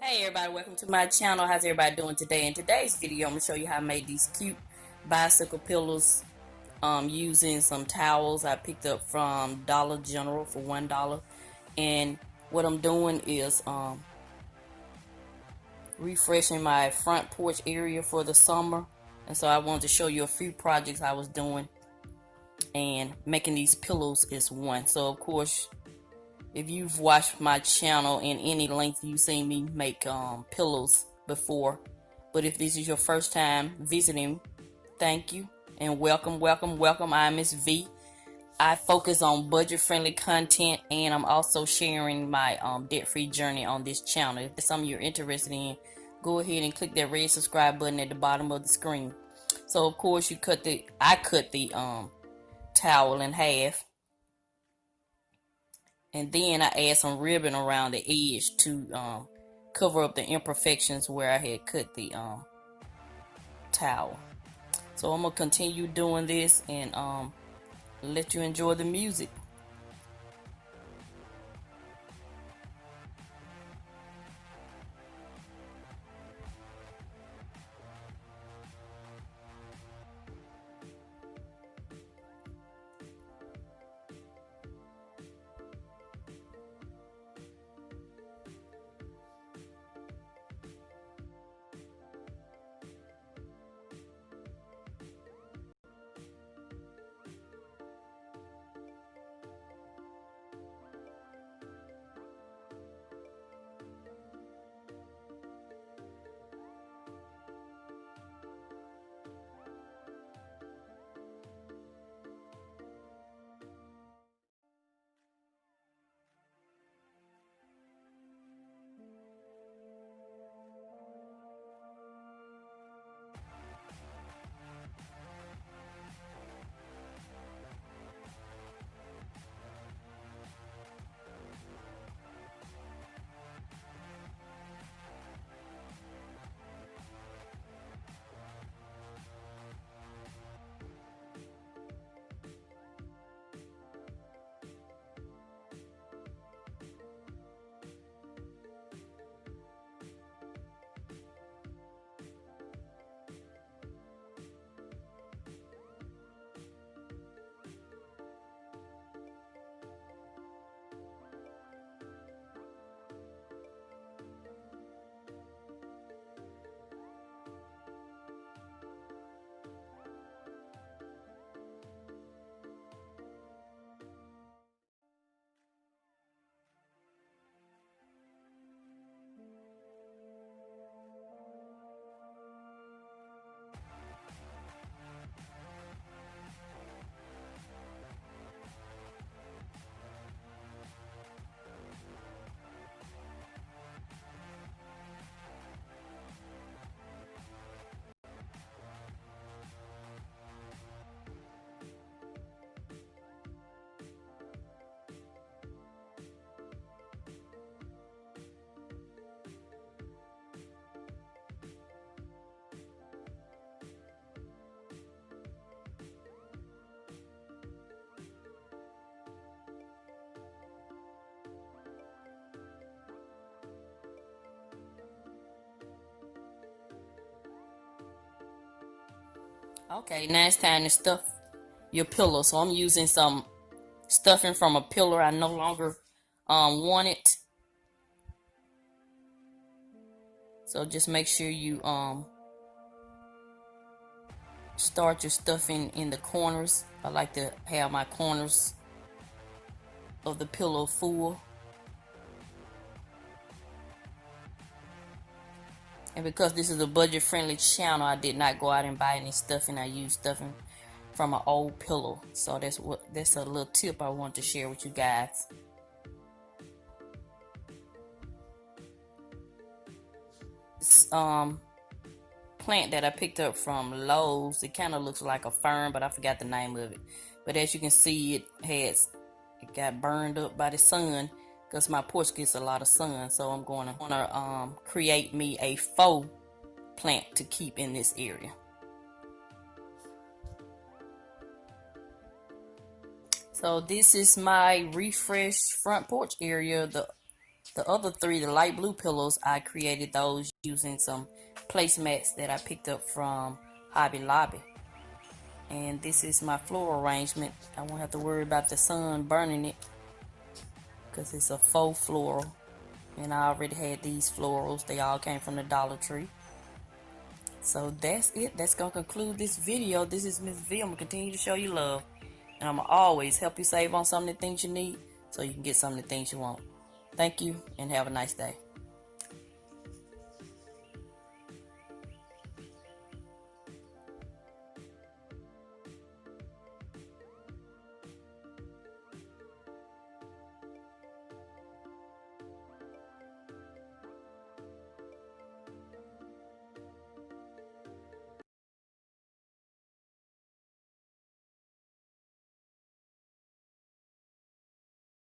Hey everybody, welcome to my channel. How's everybody doing today? In today's video, I'm going to show you how I made these cute bicycle pillows using some towels I picked up from Dollar General for $1. And what I'm doing is refreshing my front porch area for the summer. And so I wanted to show you a few projects I was doing, and making these pillows is one. So of course, if you've watched my channel in any length, you've seen me make pillows before. But if this is your first time visiting, thank you and welcome, welcome, welcome. I'm Miss V. I focus on budget-friendly content, and I'm also sharing my debt-free journey on this channel. If there's something you're interested in, go ahead and click that red subscribe button at the bottom of the screen. So of course, I cut the towel in half. And then I add some ribbon around the edge to cover up the imperfections where I had cut the towel. So I'm gonna continue doing this and let you enjoy the music. Okay, now it's time to stuff your pillow. So I'm using some stuffing from a pillow I no longer want it. So just make sure you start your stuffing in the corners. I like to have my corners of the pillow full. And because this is a budget-friendly channel, I did not go out and buy any stuffing. I used stuffing from an old pillow. So that's a little tip I want to share with you guys. This plant that I picked up from Lowe's, it kind of looks like a fern, but I forgot the name of it. But as you can see, it got burned up by the sun, because my porch gets a lot of sun. So I'm going to create me a faux plant to keep in this area. So this is my refreshed front porch area. The other three, the light blue pillows, I created those using some placemats that I picked up from Hobby Lobby. And this is my floral arrangement. I won't have to worry about the sun burning it because it's a faux floral. And I already had these florals. They all came from the Dollar Tree. So that's it. That's going to conclude this video. This is Miss V. I'm going to continue to show you love. And I'm going to always help you save on some of the things you need so you can get some of the things you want. Thank you and have a nice day.